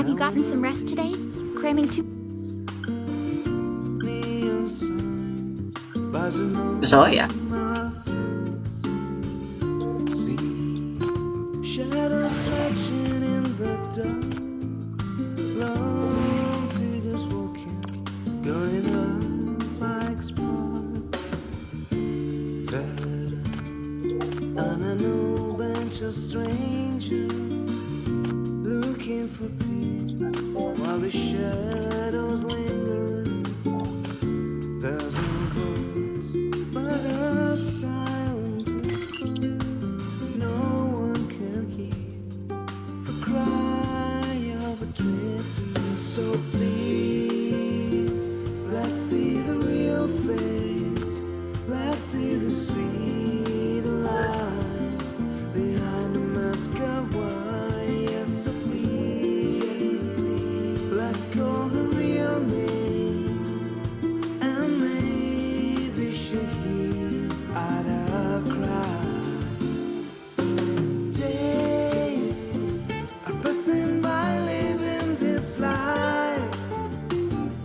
Have you gotten some rest today? Cramming too... So yeah. Shadows stretching in the dark, long figures walking, going up like sparks. On an old bench of strangers looking for peace while the shadows linger. There's no voice but a silent whisper. No one can hear the cry of a drifter. So please, let's see the real face. Let's see the sweet light behind the mask of wine. Yes, so please, let's call her real name, and maybe she'll hear our cry. Days are passing by, living this life,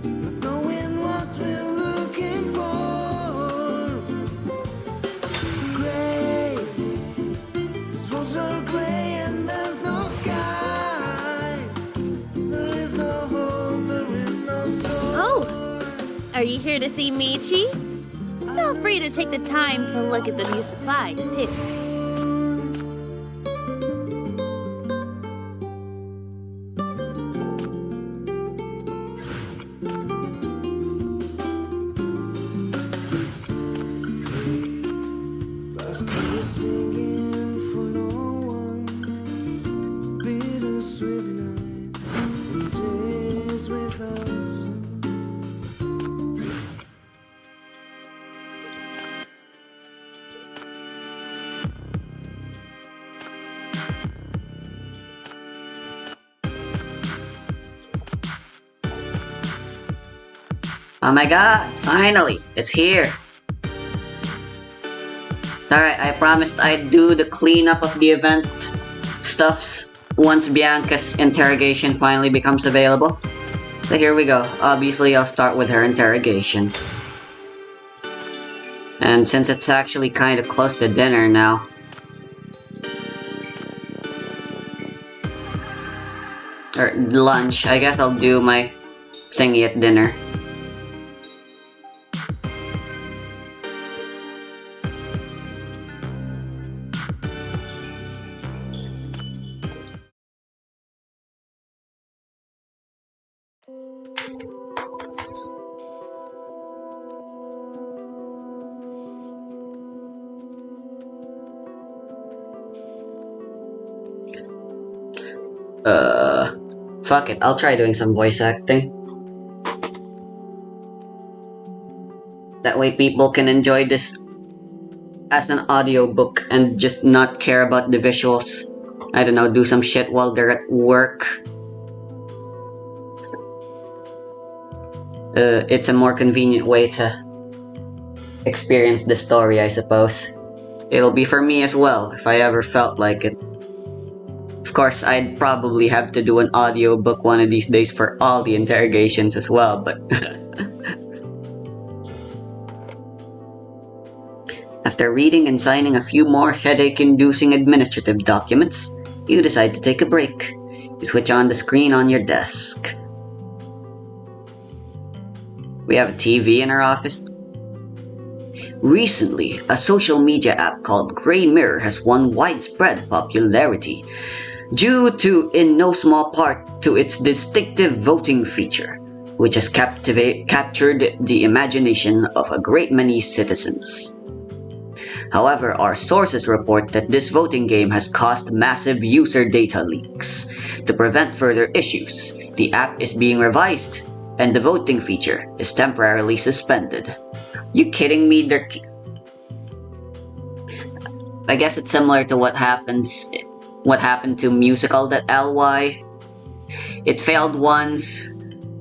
not knowing what we're looking for. Gray, these walls are gray and there's no sky. There is no hope, there is no soul. Oh! Are you here to see Michi? Feel free to take the time to look at the new supplies, too. Last kind of singing for no one. Bittersweet nights and days without sun. Oh my god, finally, it's here. Alright, I promised I'd do the cleanup of the event stuffs once Bianca's interrogation finally becomes available. So here we go. Obviously, I'll start with her interrogation. And since it's actually kind of close to dinner now, or lunch, I guess I'll do my thingy at dinner. Fuck it, I'll try doing some voice acting. That way people can enjoy this as an audiobook and just not care about the visuals. I don't know, do some shit while they're at work. It's a more convenient way to experience the story, I suppose. It'll be for me as well, if I ever felt like it. Of course, I'd probably have to do an audiobook one of these days for all the interrogations as well, but... After reading and signing a few more headache-inducing administrative documents, you decide to take a break. You switch on the screen on your desk. We have a TV in our office. Recently, a social media app called Grey Mirror has won widespread popularity due to, in no small part, to its distinctive voting feature, which has captured the imagination of a great many citizens. However, our sources report that this voting game has caused massive user data leaks. To prevent further issues, the app is being revised, and the voting feature is temporarily suspended. You kidding me? I guess it's similar to what happened to musical.ly. It failed once,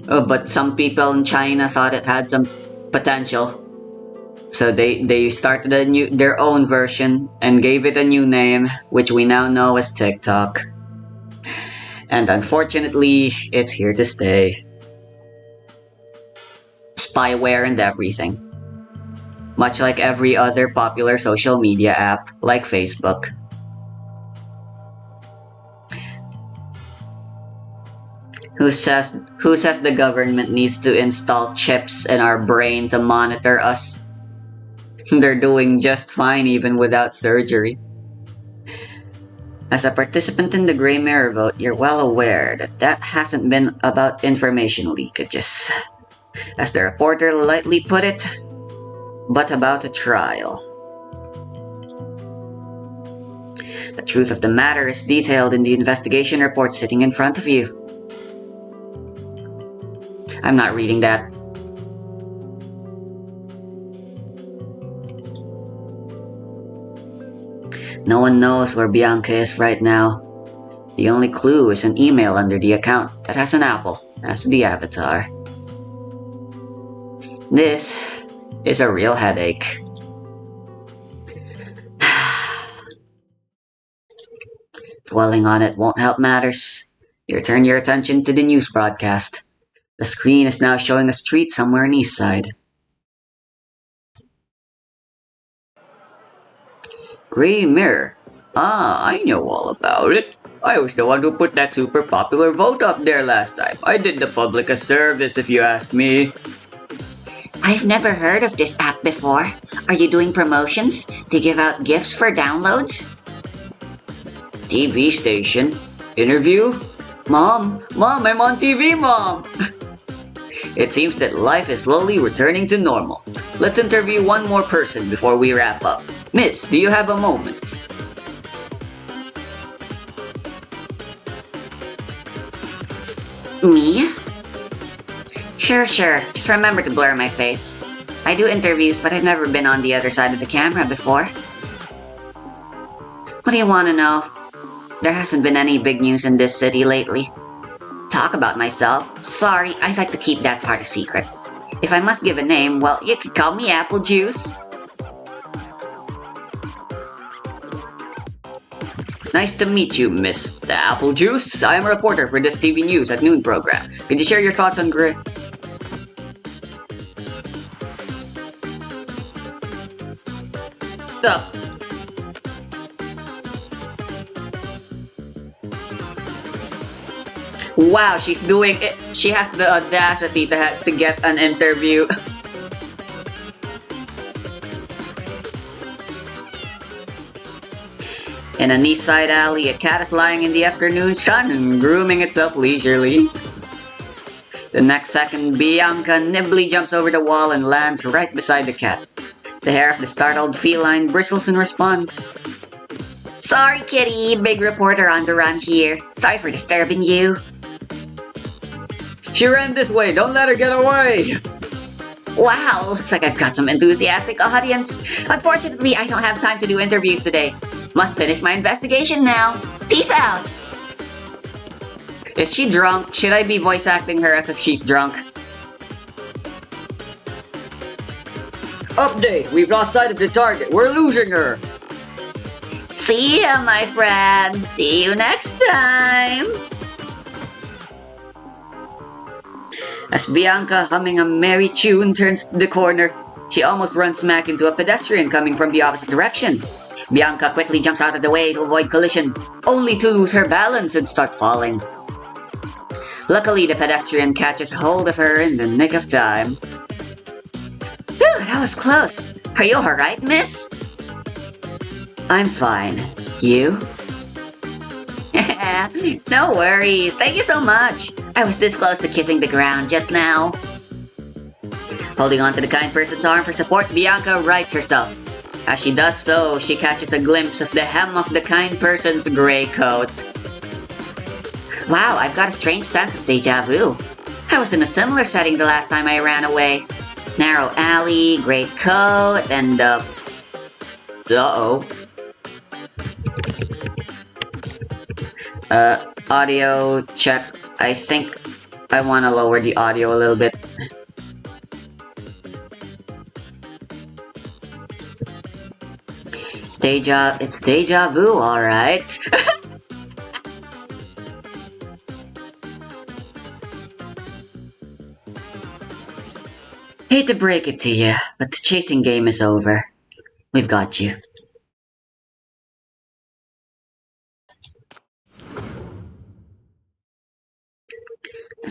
but some people in China thought it had some potential. So they started their own version and gave it a new name, which we now know as TikTok. And unfortunately, it's here to stay. Spyware and everything. Much like every other popular social media app, like Facebook. Who says the government needs to install chips in our brain to monitor us? They're doing just fine even without surgery. As a participant in the Grey Mirror vote, you're well aware that hasn't been about information leakages, as the reporter lightly put it, but about a trial. The truth of the matter is detailed in the investigation report sitting in front of you. I'm not reading that. No one knows where Bianca is right now. The only clue is an email under the account that has an apple as the avatar. This is a real headache. Dwelling on it won't help matters. You turn your attention to the news broadcast. The screen is now showing a street somewhere in East Side. Grey Mirror. Ah, I know all about it. I was the one who put that super popular vote up there last time. I did the public a service if you ask me. I've never heard of this app before. Are you doing promotions to give out gifts for downloads? TV station? Interview? Mom, I'm on TV, Mom! It seems that life is slowly returning to normal. Let's interview one more person before we wrap up. Miss, do you have a moment? Me? Sure. Just remember to blur my face. I do interviews, but I've never been on the other side of the camera before. What do you want to know? There hasn't been any big news in this city lately. Talk about myself? Sorry, I'd like to keep that part a secret. If I must give a name, well, you could call me Apple Juice. Nice to meet you, Miss Apple Juice. I am a reporter for this TV News at Noon program. Could you share your thoughts on Grey? Stop. Wow, she's doing it. She has the audacity to get an interview. In an east side alley, a cat is lying in the afternoon sun and grooming itself leisurely. The next second, Bianca nimbly jumps over the wall and lands right beside the cat. The hair of the startled feline bristles in response. Sorry, kitty. Big reporter on the run here. Sorry for disturbing you. She ran this way. Don't let her get away. Wow, looks like I've got some enthusiastic audience. Unfortunately, I don't have time to do interviews today. Must finish my investigation now. Peace out. Is she drunk? Should I be voice acting her as if she's drunk? Update! We've lost sight of the target. We're losing her. See ya, my friend. See you next time. As Bianca, humming a merry tune, turns the corner, she almost runs smack into a pedestrian coming from the opposite direction. Bianca quickly jumps out of the way to avoid collision, only to lose her balance and start falling. Luckily, the pedestrian catches hold of her in the nick of time. Whew, that was close. Are you alright, miss? I'm fine. You? No worries. Thank you so much. I was this close to kissing the ground just now. Holding on to the kind person's arm for support, Bianca rights herself. As she does so, she catches a glimpse of the hem of the kind person's gray coat. Wow, I've got a strange sense of deja vu. I was in a similar setting the last time I ran away. Narrow alley, gray coat, and Uh-oh. Audio check. I think I want to lower the audio a little bit. It's deja vu, alright. Hate to break it to you, but the chasing game is over. We've got you.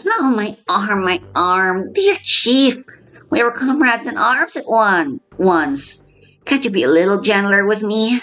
Oh, my arm, my arm. Dear Chief, we were comrades in arms at once. Can't you be a little gentler with me?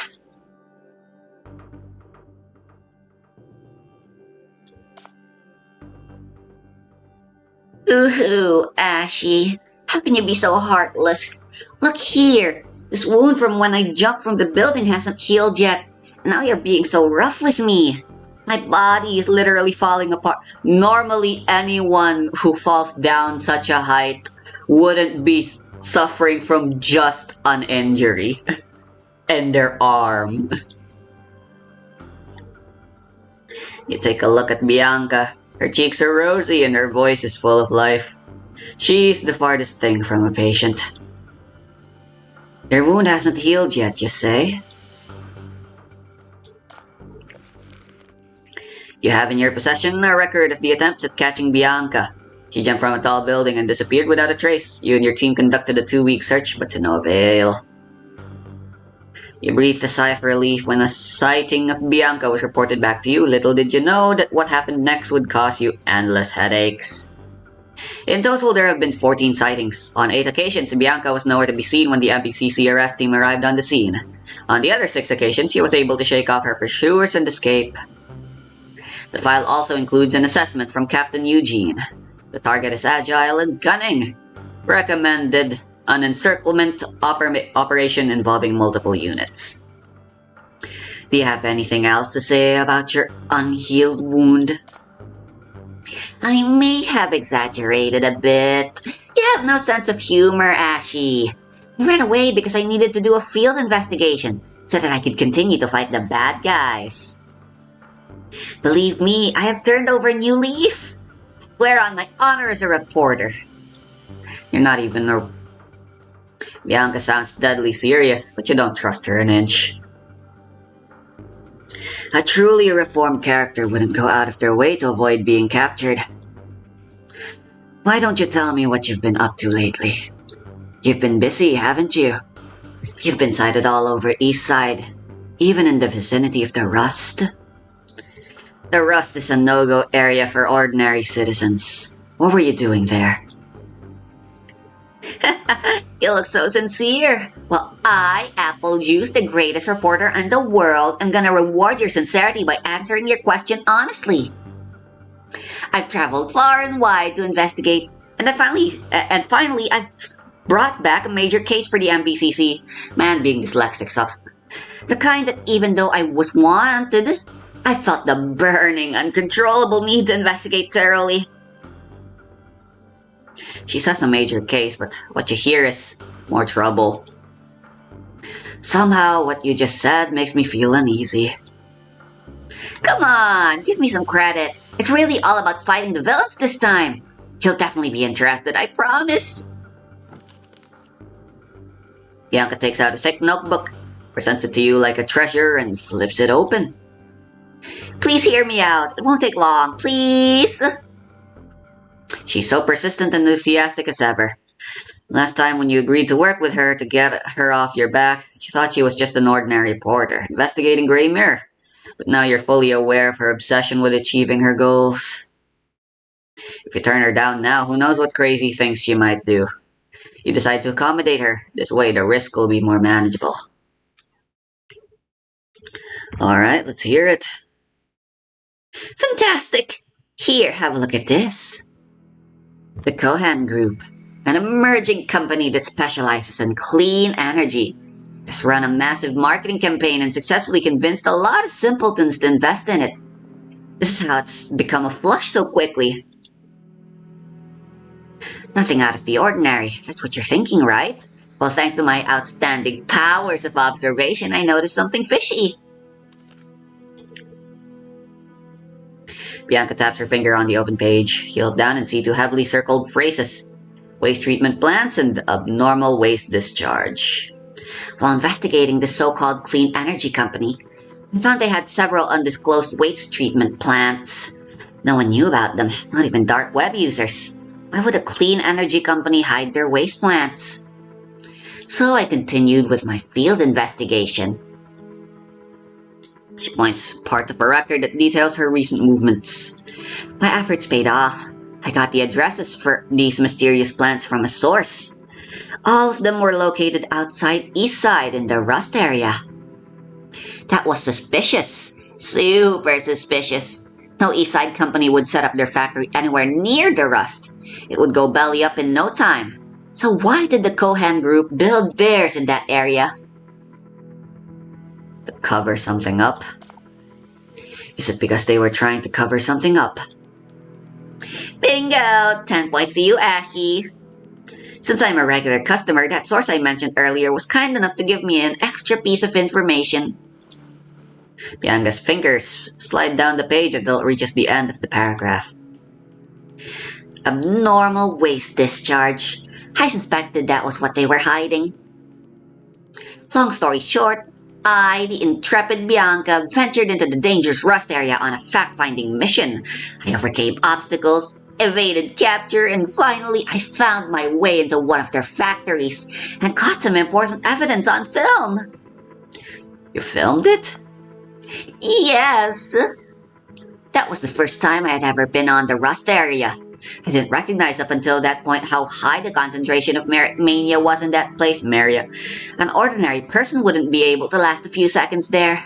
Ooh, Ashy. How can you be so heartless? Look here. This wound from when I jumped from the building hasn't healed yet. Now you're being so rough with me. My body is literally falling apart. Normally, anyone who falls down such a height wouldn't be suffering from just an injury in their arm. You take a look at Bianca. Her cheeks are rosy and her voice is full of life. She's the farthest thing from a patient. Your wound hasn't healed yet, you say? You have in your possession a record of the attempts at catching Bianca. She jumped from a tall building and disappeared without a trace. You and your team conducted a 2-week search, but to no avail. You breathed a sigh of relief when a sighting of Bianca was reported back to you. Little did you know that what happened next would cause you endless headaches. In total, there have been 14 sightings. On 8 occasions, Bianca was nowhere to be seen when the MPCC arrest team arrived on the scene. On the other 6 occasions, she was able to shake off her pursuers and escape. The file also includes an assessment from Captain Eugene. The target is agile and cunning. Recommended an encirclement operation involving multiple units. Do you have anything else to say about your unhealed wound? I may have exaggerated a bit. You have no sense of humor, Ashy. I ran away because I needed to do a field investigation so that I could continue to fight the bad guys. Believe me, I have turned over a new leaf. Swear on my honor as a reporter. You're not even a... Bianca sounds deadly serious, but you don't trust her an inch. A truly reformed character wouldn't go out of their way to avoid being captured. Why don't you tell me what you've been up to lately? You've been busy, haven't you? You've been sighted all over East Side, even in the vicinity of the Rust. The Rust is a no-go area for ordinary citizens. What were you doing there? You look so sincere. Well, I, Apple Juice, the greatest reporter in the world, am gonna reward your sincerity by answering your question honestly. I've traveled far and wide to investigate, and finally, I've brought back a major case for the MPCC. Man, being dyslexic sucks. The kind that even though I was wanted, I felt the burning, uncontrollable need to investigate thoroughly. She says a major case, but what you hear is more trouble. Somehow, what you just said makes me feel uneasy. Come on, give me some credit. It's really all about fighting the villains this time. You'll definitely be interested, I promise. Bianca takes out a thick notebook, presents it to you like a treasure, and flips it open. Please hear me out. It won't take long, please. She's so persistent and enthusiastic as ever. Last time when you agreed to work with her to get her off your back, you thought she was just an ordinary reporter, investigating Grey Mirror. But now you're fully aware of her obsession with achieving her goals. If you turn her down now, who knows what crazy things she might do. You decide to accommodate her. This way the risk will be more manageable. Alright, let's hear it. Fantastic. Here, have a look at this. The Cohan Group, an emerging company that specializes in clean energy, has run a massive marketing campaign and successfully convinced a lot of simpletons to invest in it. This is how it's become a flush so quickly. Nothing out of the ordinary. That's what you're thinking, right? Well, thanks to my outstanding powers of observation, I noticed something fishy. Bianca taps her finger on the open page. You look down and see 2 heavily circled phrases. Waste treatment plants and abnormal waste discharge. While investigating the so-called clean energy company, I found they had several undisclosed waste treatment plants. No one knew about them, not even dark web users. Why would a clean energy company hide their waste plants? So I continued with my field investigation. She points part of a record that details her recent movements. My efforts paid off. I got the addresses for these mysterious plants from a source. All of them were located outside East Side in the Rust area. That was suspicious. Super suspicious. No East Side company would set up their factory anywhere near the Rust. It would go belly up in no time. So why did the Cohan group build theirs in that area? To cover something up? Is it because they were trying to cover something up? Bingo! 10 points to you, Ashy. Since I'm a regular customer, that source I mentioned earlier was kind enough to give me an extra piece of information. Bianca's fingers slide down the page until it reaches the end of the paragraph. Abnormal waste discharge. I suspected that was what they were hiding. Long story short, I, the intrepid Bianca, ventured into the dangerous Rust area on a fact-finding mission. I overcame obstacles, evaded capture, and finally I found my way into one of their factories and caught some important evidence on film. You filmed it? Yes. That was the first time I had ever been on the Rust area. I didn't recognize up until that point how high the concentration of merit mania was in that place, Maria. An ordinary person wouldn't be able to last a few seconds there.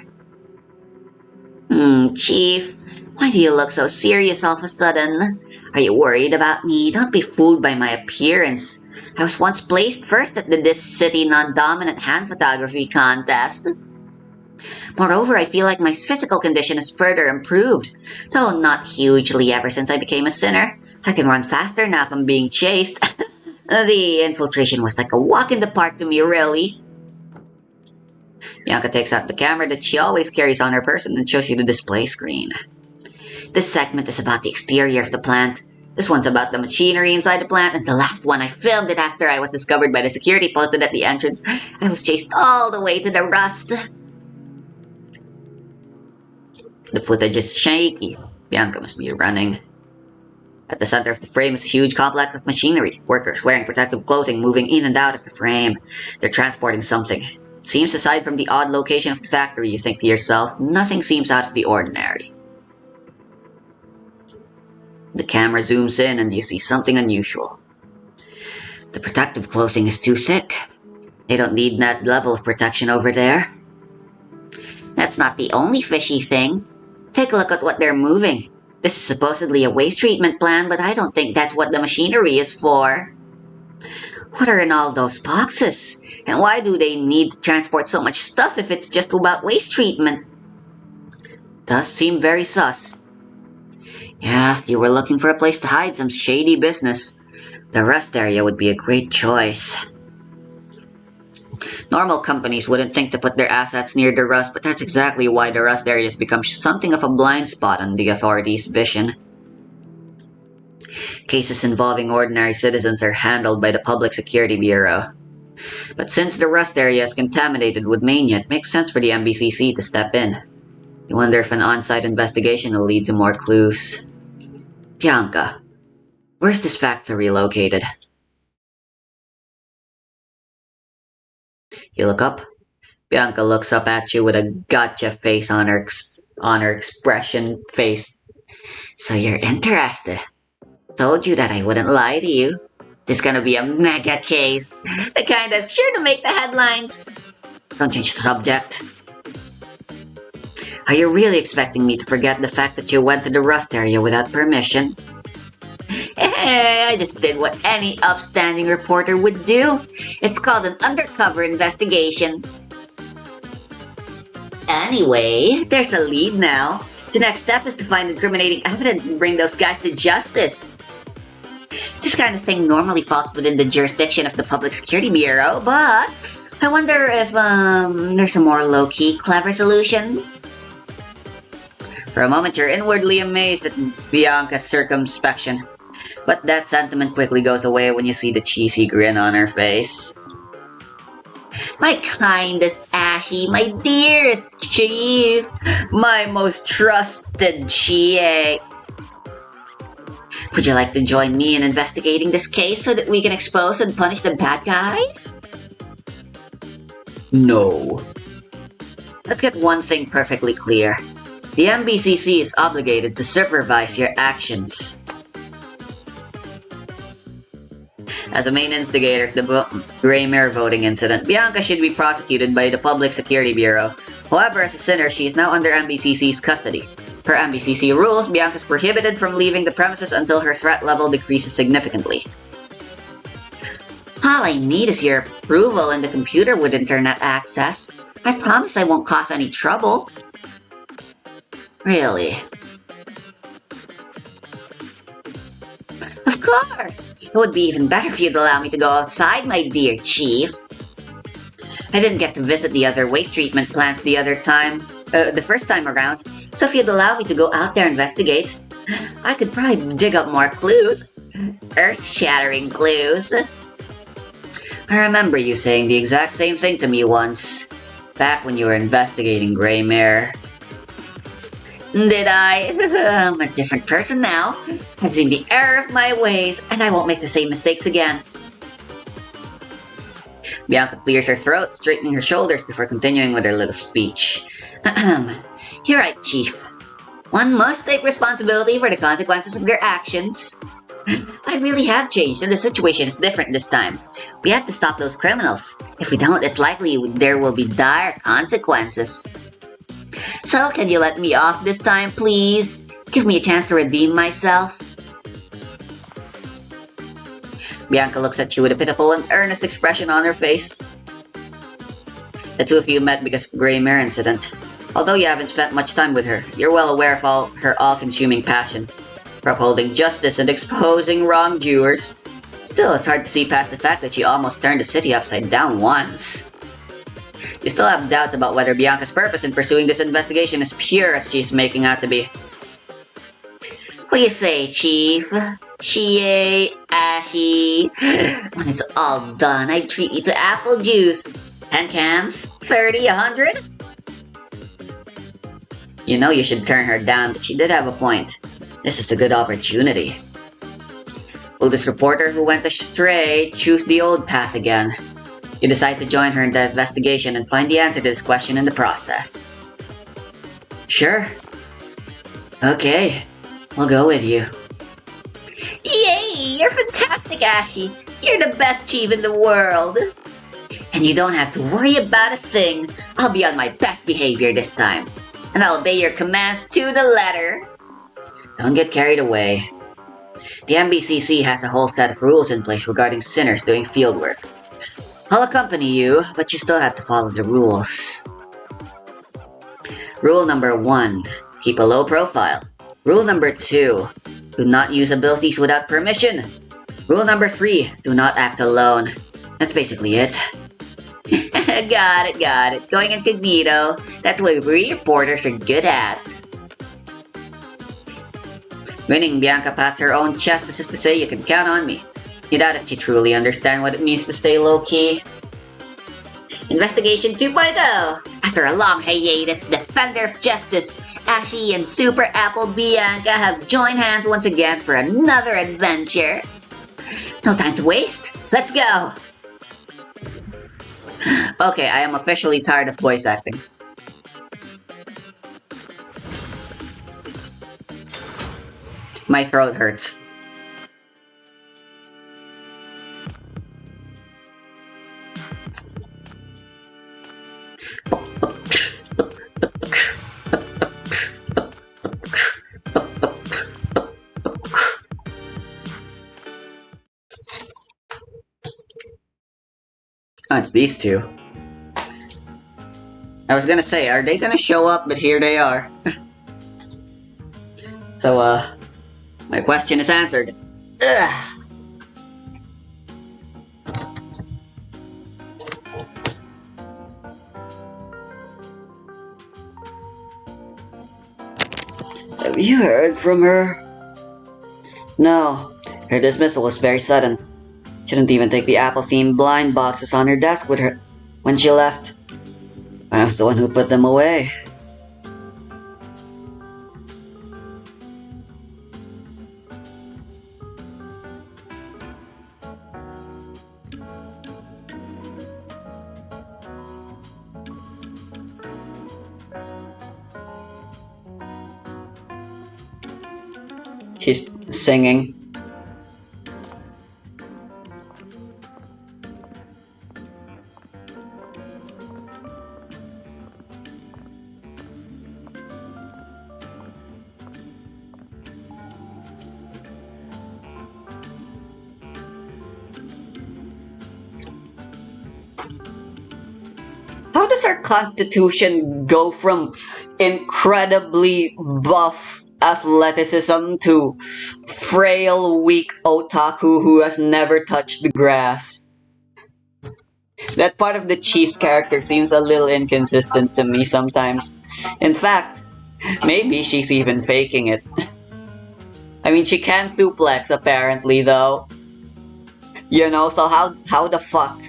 Chief, why do you look so serious all of a sudden? Are you worried about me? Don't be fooled by my appearance. I was once placed first at the This City Non-Dominant Hand Photography Contest. Moreover, I feel like my physical condition has further improved, though not hugely ever since I became a sinner. I can run faster now if I'm being chased. The infiltration was like a walk in the park to me, really. Bianca takes out the camera that she always carries on her person and shows you the display screen. This segment is about the exterior of the plant. This one's about the machinery inside the plant, and the last one I filmed it after I was discovered by the security posted at the entrance. I was chased all the way to the Rust. The footage is shaky. Bianca must be running. At the center of the frame is a huge complex of machinery. Workers wearing protective clothing moving in and out of the frame. They're transporting something. It seems aside from the odd location of the factory, you think to yourself, nothing seems out of the ordinary. The camera zooms in and you see something unusual. The protective clothing is too thick. They don't need that level of protection over there. That's not the only fishy thing. Take a look at what they're moving. This is supposedly a waste treatment plant, but I don't think that's what the machinery is for. What are in all those boxes? And why do they need to transport so much stuff if it's just about waste treatment? Does seem very sus. Yeah, if you were looking for a place to hide some shady business, the Rust area would be a great choice. Normal companies wouldn't think to put their assets near the Rust, but that's exactly why the Rust area has become something of a blind spot on the authorities' vision. Cases involving ordinary citizens are handled by the Public Security Bureau. But since the Rust area is contaminated with mania, it makes sense for the MBCC to step in. You wonder if an on-site investigation will lead to more clues. Bianca, where's this factory located? You look up. Bianca looks up at you with a gotcha face on her expression face. So you're interested. Told you that I wouldn't lie to you. This is gonna be a mega case. The kind that's sure to make the headlines. Don't change the subject. Are you really expecting me to forget the fact that you went to the Rust area without permission? I just did what any upstanding reporter would do. It's called an undercover investigation. Anyway, there's a lead now. The next step is to find incriminating evidence and bring those guys to justice. This kind of thing normally falls within the jurisdiction of the Public Security Bureau, but I wonder if there's a more low-key, clever solution. For a moment, you're inwardly amazed at Bianca's circumspection. But that sentiment quickly goes away when you see the cheesy grin on her face. My kindest Ashy, my dearest chief, my most trusted GA. Would you like to join me in investigating this case so that we can expose and punish the bad guys? No. Let's get one thing perfectly clear. The MBCC is obligated to supervise your actions. As a main instigator of the Gray Mare voting incident, Bianca should be prosecuted by the Public Security Bureau. However, as a sinner, she is now under MBCC's custody. Per MBCC rules, Bianca is prohibited from leaving the premises until her threat level decreases significantly. All I need is your approval and the computer with internet access. I promise I won't cause any trouble. Really? Of course! It would be even better if you'd allow me to go outside, my dear Chief. I didn't get to visit the other waste treatment plants the first time around, so if you'd allow me to go out there and investigate, I could probably dig up more clues. Earth-shattering clues. I remember you saying the exact same thing to me once, back when you were investigating Gray Mare. Did I? I'm a different person now. I've seen the error of my ways, and I won't make the same mistakes again. Bianca clears her throat, straightening her shoulders before continuing with her little speech. You're right, Chief. One must take responsibility for the consequences of their actions. I really have changed, and the situation is different this time. We have to stop those criminals. If we don't, it's likely there will be dire consequences. So, can you let me off this time, please? Give me a chance to redeem myself. Bianca looks at you with a pitiful and earnest expression on her face. The two of you met because of the Gray Mare incident. Although you haven't spent much time with her, you're well aware of her all-consuming passion for upholding justice and exposing wrongdoers. Still, it's hard to see past the fact that she almost turned the city upside down once. You still have doubts about whether Bianca's purpose in pursuing this investigation is pure as she's making out to be. What do you say, Chief? Yyyy, Ashy. When it's all done, I'd treat you to apple juice. 10 cans? 30? 100? You know you should turn her down, but she did have a point. This is a good opportunity. Will this reporter who went astray choose the old path again? You decide to join her in the investigation and find the answer to this question in the process. Sure. Okay, I'll go with you. Yay! You're fantastic, Ashy! You're the best chief in the world! And you don't have to worry about a thing. I'll be on my best behavior this time. And I'll obey your commands to the letter. Don't get carried away. The MBCC has a whole set of rules in place regarding sinners doing fieldwork. I'll accompany you, but you still have to follow the rules. Rule number 1. Keep a low profile. Rule number 2. Do not use abilities without permission. Rule number 3. Do not act alone. That's basically it. Got it. Going incognito. That's what we reporters are good at. Winning, Bianca pats her own chest as if to say you can count on me. You doubt if you truly understand what it means to stay low-key. Investigation 2.0! After a long hiatus, Defender of Justice, Ashy and Super Apple Bianca have joined hands once again for another adventure. No time to waste. Let's go! Okay, I am officially tired of voice acting. My throat hurts. Oh, it's these two. I was gonna say, are they gonna show up? But here they are. So, my question is answered. Ugh. Have you heard from her? No. Her dismissal was very sudden. She didn't even take the apple-themed blind boxes on her desk with her when she left. I was the one who put them away. She's singing. How does our constitution go from incredibly buff athleticism to frail, weak otaku who has never touched the grass? That part of the chief's character seems a little inconsistent to me sometimes. In fact, maybe she's even faking it. I mean, she can suplex apparently, though. You know, so how the fuck?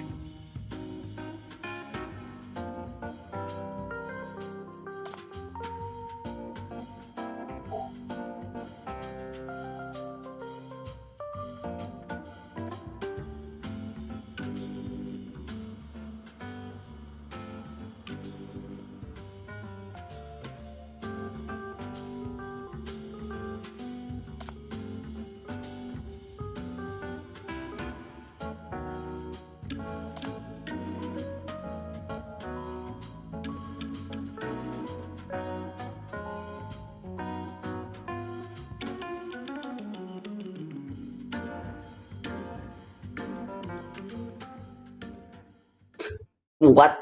What?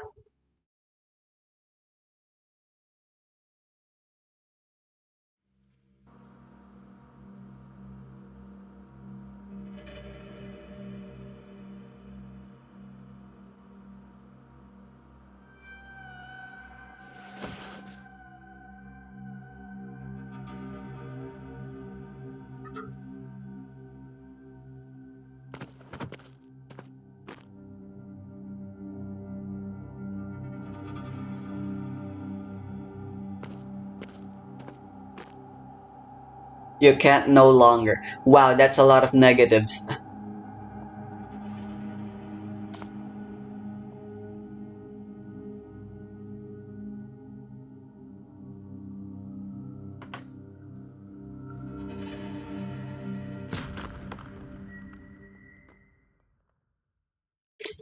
You can't no longer. Wow, that's a lot of negatives.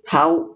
How?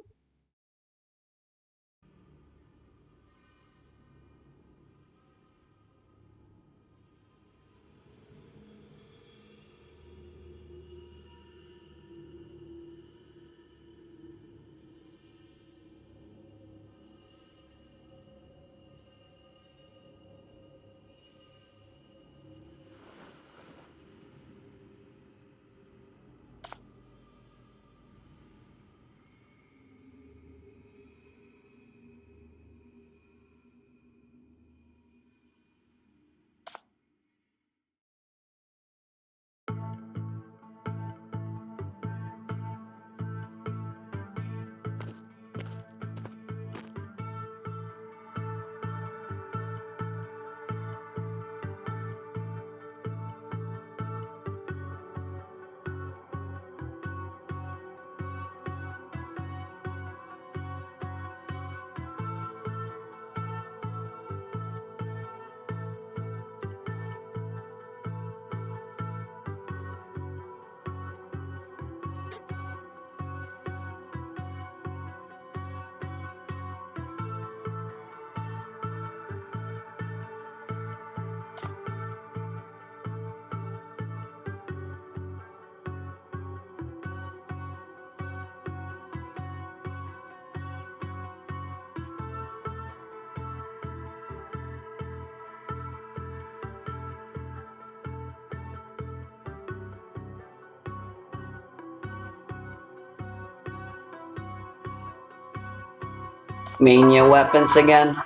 Mania weapons again?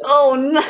Oh no!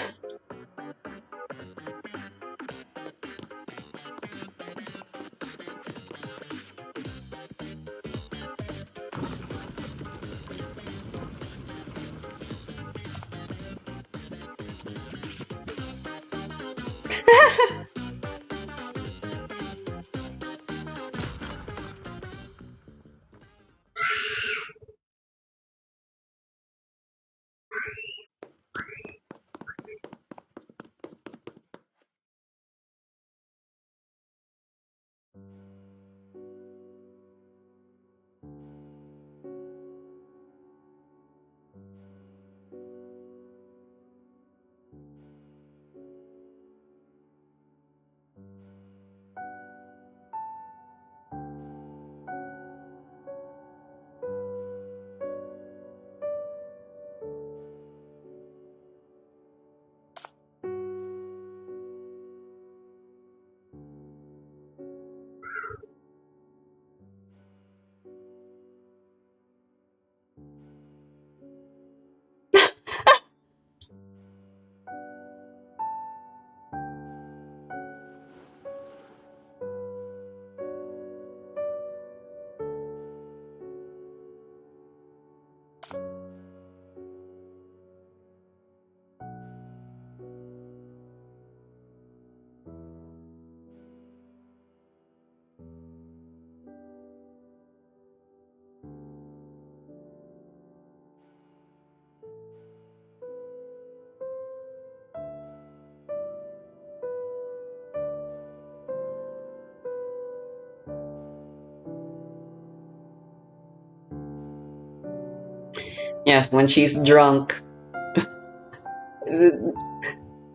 Yes, when she's drunk.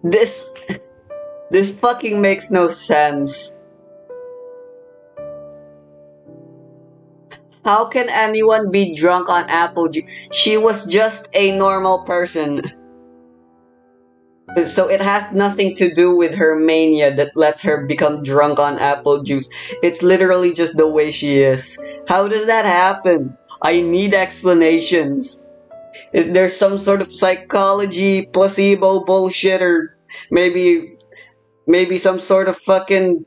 This this fucking makes no sense. How can anyone be drunk on apple juice? She was just a normal person. So it has nothing to do with her mania that lets her become drunk on apple juice. It's literally just the way she is. How does that happen? I need explanations. Is there some sort of psychology placebo bullshit, or maybe some sort of fucking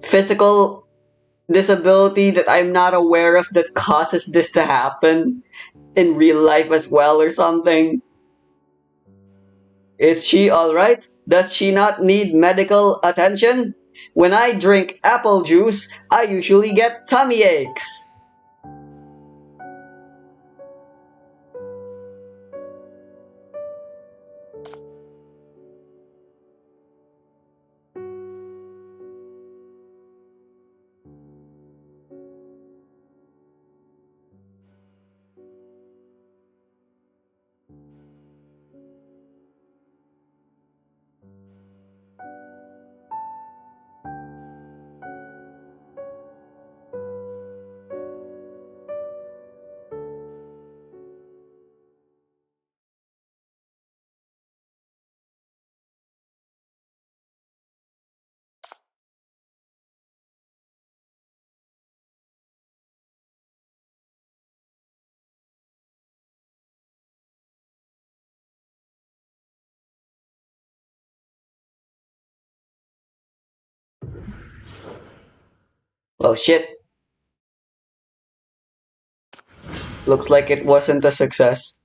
physical disability that I'm not aware of that causes this to happen in real life as well, or something? Is she alright? Does she not need medical attention? When I drink apple juice, I usually get tummy aches. Well, shit. Looks like it wasn't a success.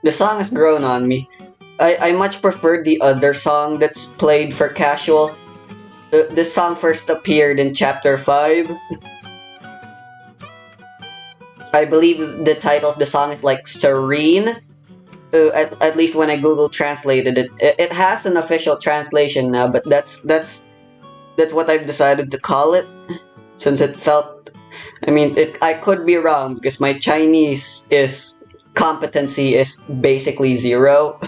The song has grown on me. I much prefer the other song that's played for casual. This song first appeared in chapter 5. I believe the title of the song is like Serene. At least when I Google translated it, it has an official translation now, but that's what I've decided to call it since it felt. I mean, I could be wrong because my Chinese is competency is basically zero.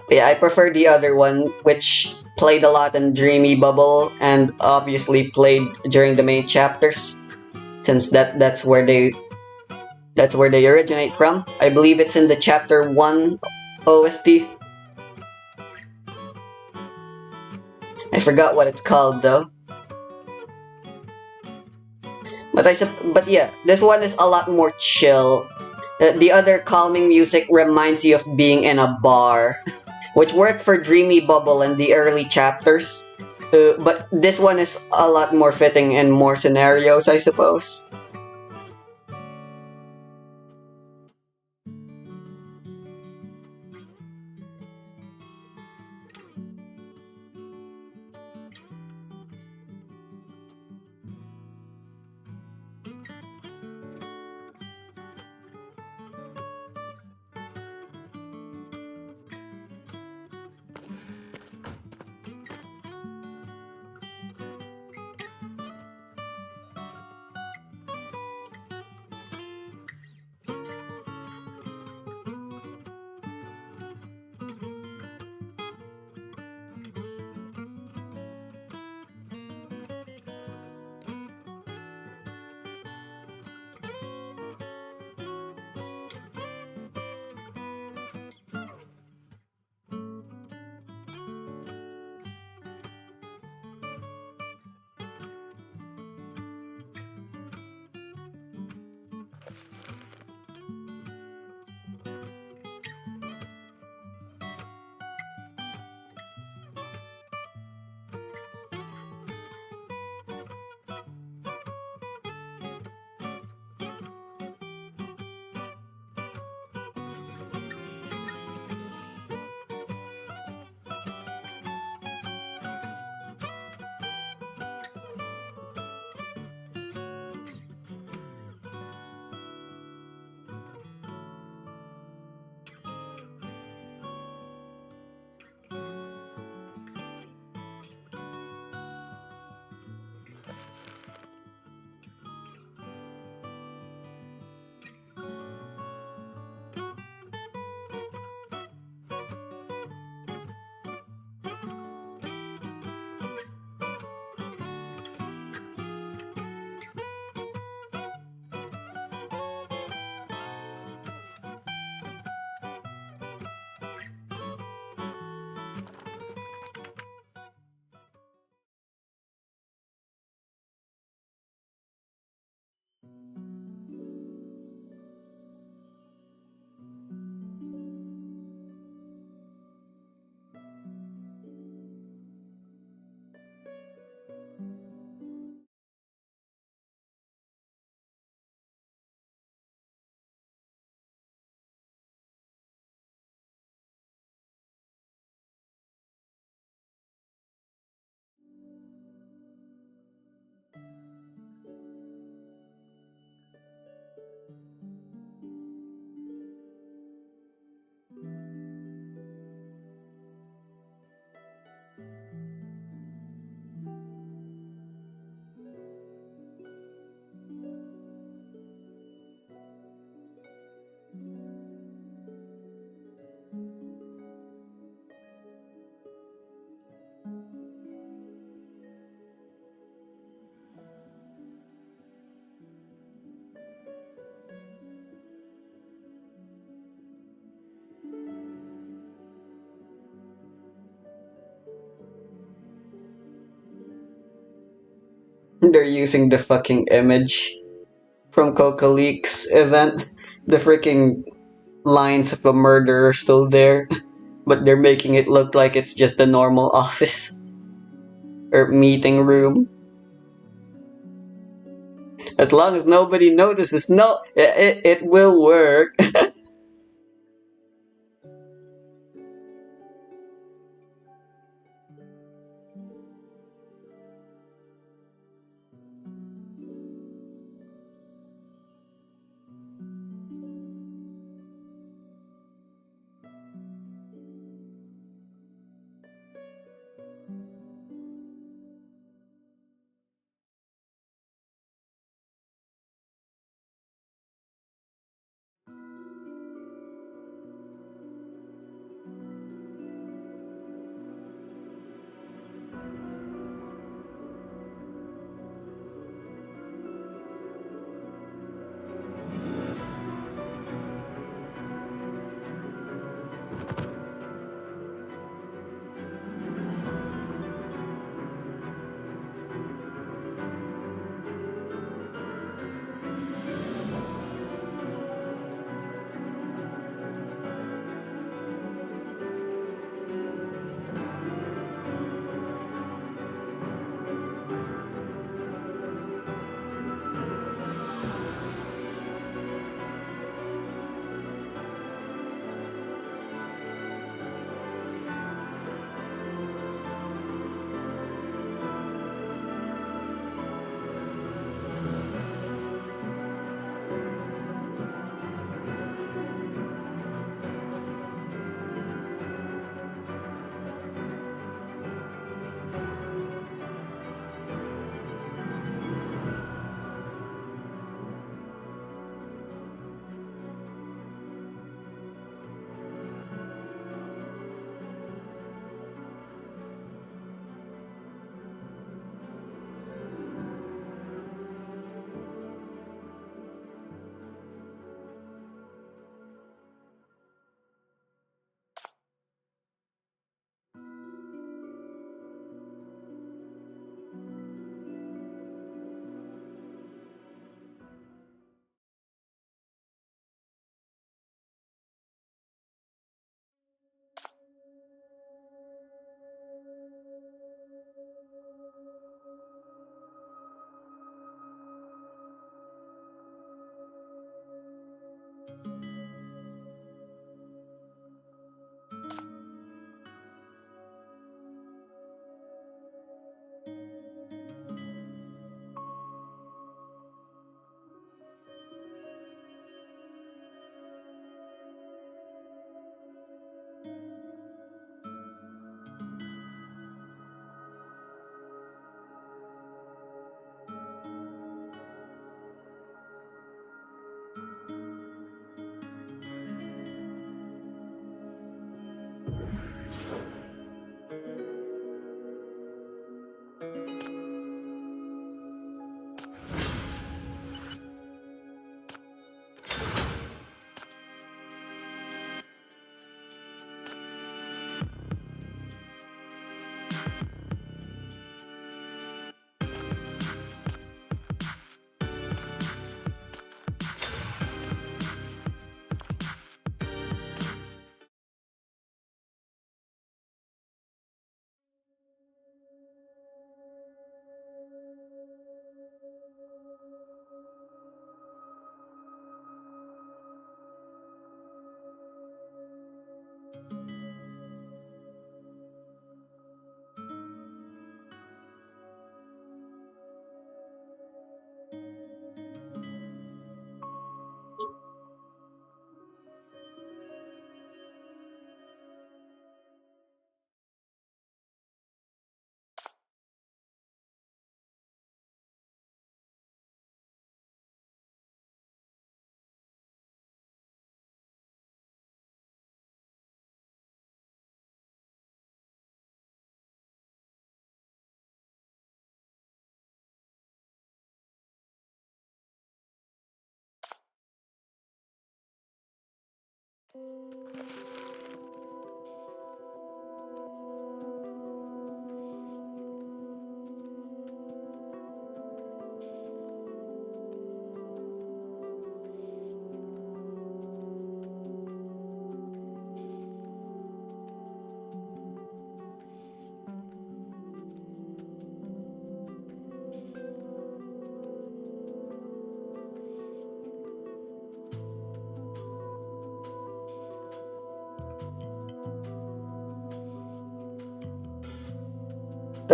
Yeah, I prefer the other one, which played a lot in Dreamy Bubble and obviously played during the main chapters, since that's where they originate from. I believe it's in the chapter 1 OST. I forgot what it's called though. But yeah, this one is a lot more chill. The other calming music reminds you of being in a bar, which worked for Dreamy Bubble in the early chapters. But this one is a lot more fitting in more scenarios, I suppose. They're using the fucking image from Coca Leaks event. The freaking lines of a murder are still there, but they're making it look like it's just a normal office or meeting room. As long as nobody notices, no, it will work.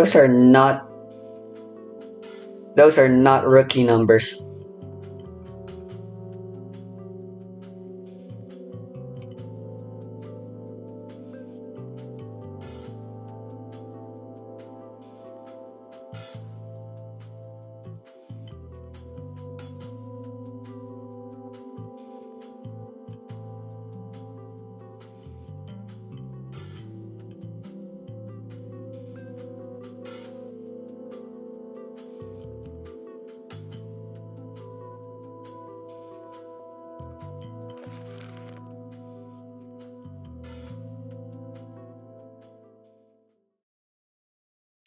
Those are not those are not rookie numbers.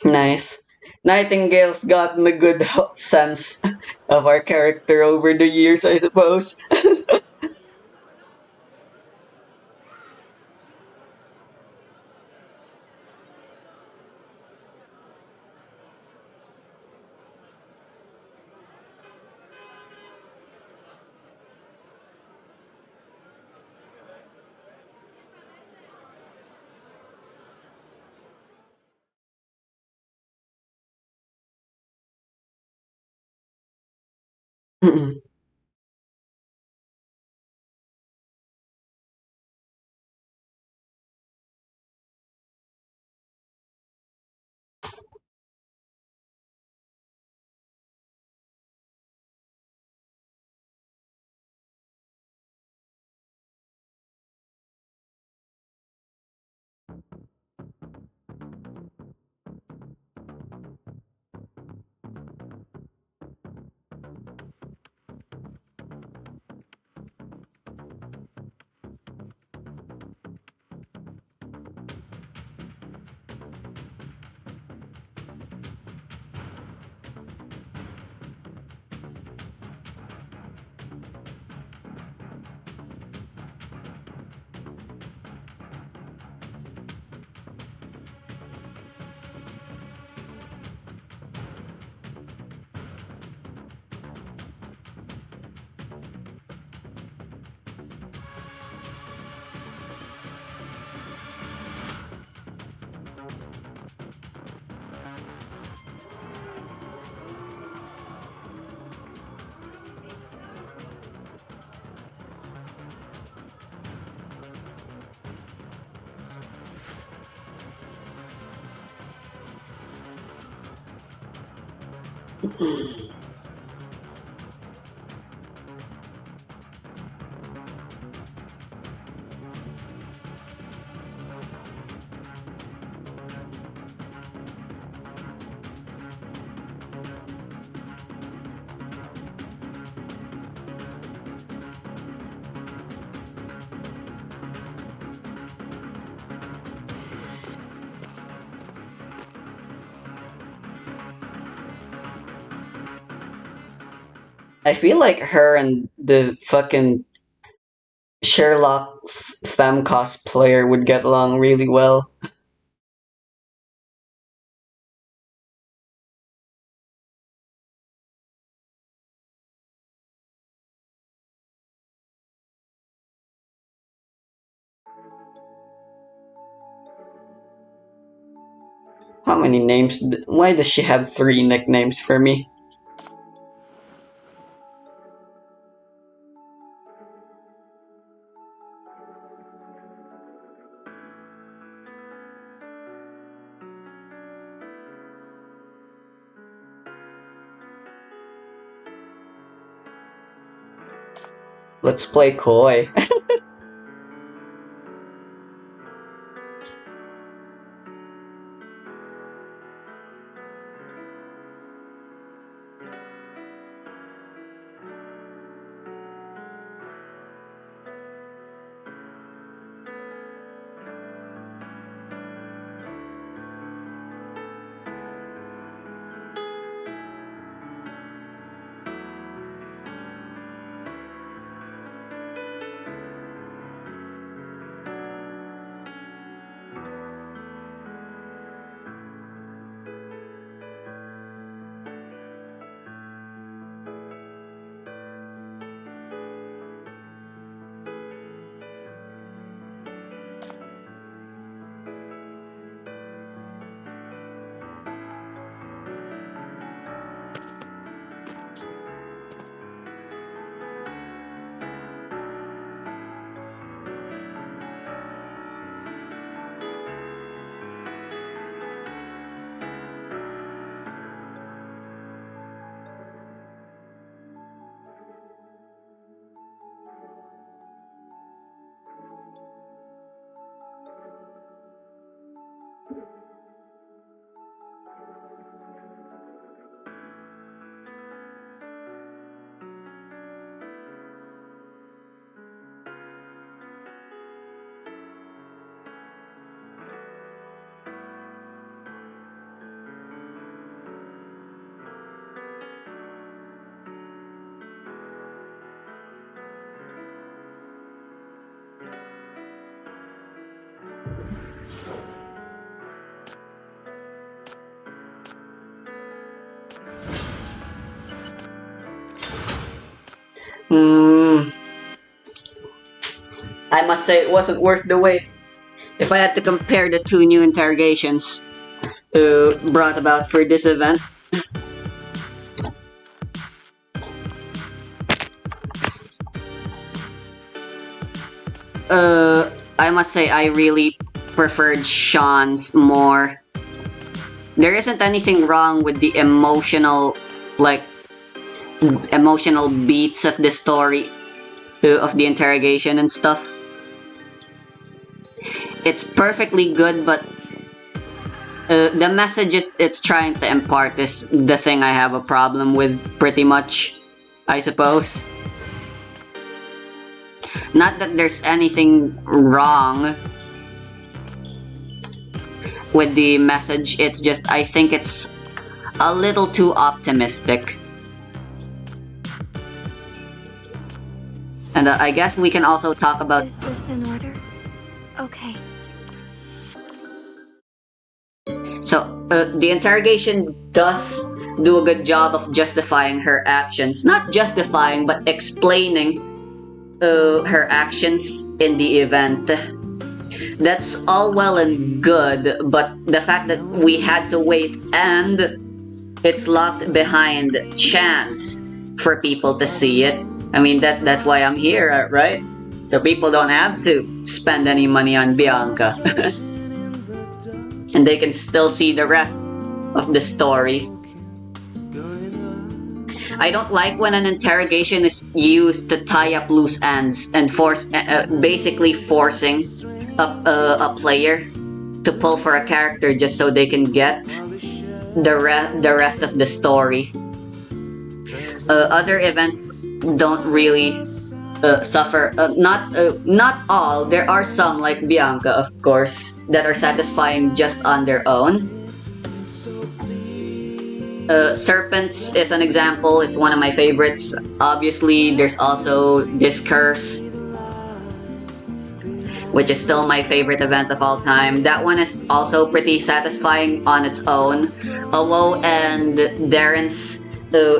Nice. Nightingale's gotten a good sense of our character over the years, I suppose. I feel like her and the fucking Sherlock femme cosplayer would get along really well. How many names? Why does she have three nicknames for me? Let's play coy. Hmm. I must say it wasn't worth the wait. If I had to compare the two new interrogations brought about for this event, I must say I really preferred Sean's more. There isn't anything wrong with the emotional beats of the story of the interrogation and stuff. It's perfectly good, but the message it's trying to impart is the thing I have a problem with, pretty much, I suppose. Not that there's anything wrong with the message, it's just I think it's a little too optimistic. And I guess we can also talk about... Is this in order? Okay. So, the interrogation does do a good job of justifying her actions. Not justifying, but explaining her actions in the event. That's all well and good, but the fact that we had to wait and it's locked behind chance for people to see it. I mean, that's why I'm here, right? So people don't have to spend any money on Bianca. And they can still see the rest of the story. I don't like when an interrogation is used to tie up loose ends and basically forcing a player to pull for a character just so they can get the rest of the story. Other events don't really suffer. Not all. There are some, like Bianca, of course, that are satisfying just on their own. Serpents is an example. It's one of my favorites. Obviously, there's also Discourse, which is still my favorite event of all time. That one is also pretty satisfying on its own. Owo and Darren's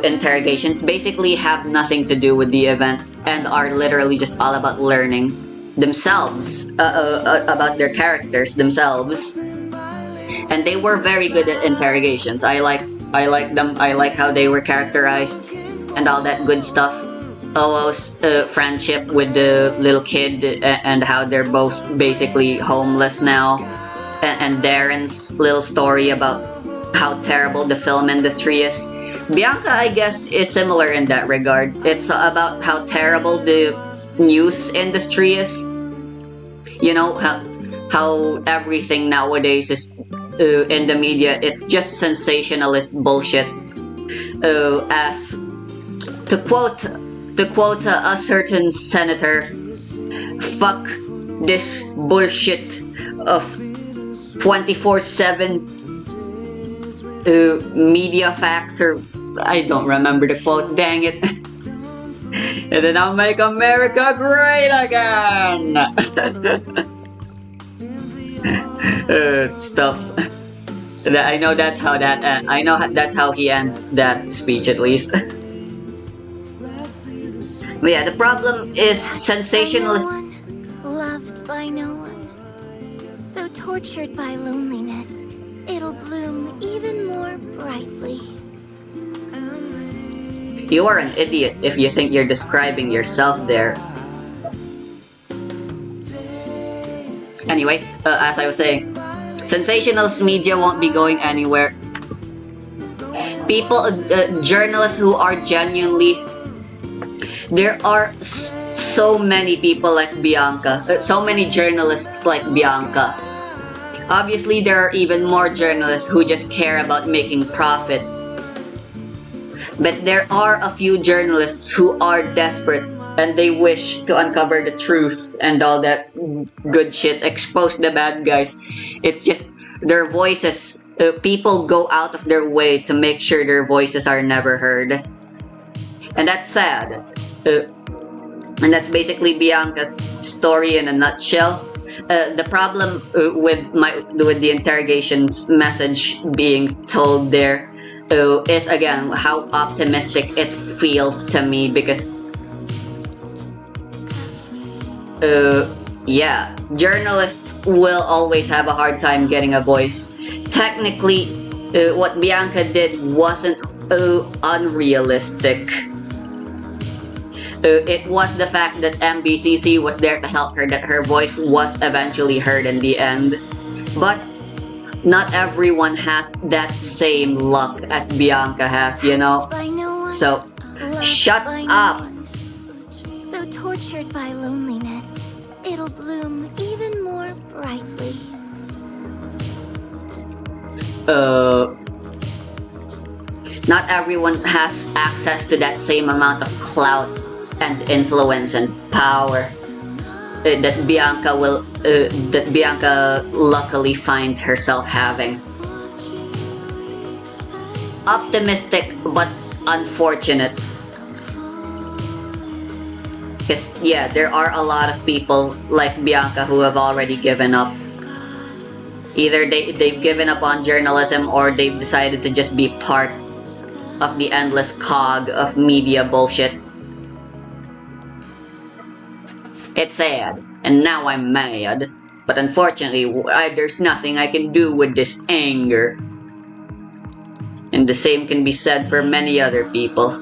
interrogations basically have nothing to do with the event and are literally just all about learning themselves, about their characters themselves. And they were very good at interrogations. I like them. I like how they were characterized and all that good stuff. Owo's friendship with the little kid and how they're both basically homeless now. And Darren's little story about how terrible the film industry is. Bianca, I guess, is similar in that regard. It's about how terrible the news industry is. You know, how everything nowadays is in the media, it's just sensationalist bullshit. As to quote a certain senator, fuck this bullshit of 24/7 media facts, or I don't remember the quote, dang it. And then I'll make America great again. Stuff. I know that's how that ends. I know that's how he ends that speech, at least. But yeah, the problem is sensationalist. Loved by no one. Though tortured by loneliness, it'll bloom even more brightly. You are an idiot if you think you're describing yourself there. Anyway, as I was saying, sensationalist media won't be going anywhere. People, journalists who are genuinely... There are so many people like Bianca, so many journalists like Bianca, Obviously, there are even more journalists who just care about making profit. But there are a few journalists who are desperate and they wish to uncover the truth and all that good shit, expose the bad guys. It's just their voices. People go out of their way to make sure their voices are never heard. And that's sad. And that's basically Bianca's story in a nutshell. The problem with the interrogation's message being told there is again how optimistic it feels to me because yeah, journalists will always have a hard time getting a voice. Technically, what Bianca did wasn't unrealistic. It was the fact that MBCC was there to help her that her voice was eventually heard in the end. But not everyone has that same luck as Bianca has, you know? Touched by no one, So, loved shut by no up! one. Though tortured by loneliness, it'll bloom even more brightly. Not everyone has access to that same amount of clout and influence and power that Bianca luckily finds herself having. Optimistic but unfortunate. Because yeah, there are a lot of people like Bianca who have already given up. Either they've given up on journalism or they've decided to just be part of the endless cog of media bullshit. It's sad, and now I'm mad. But unfortunately, there's nothing I can do with this anger. And the same can be said for many other people.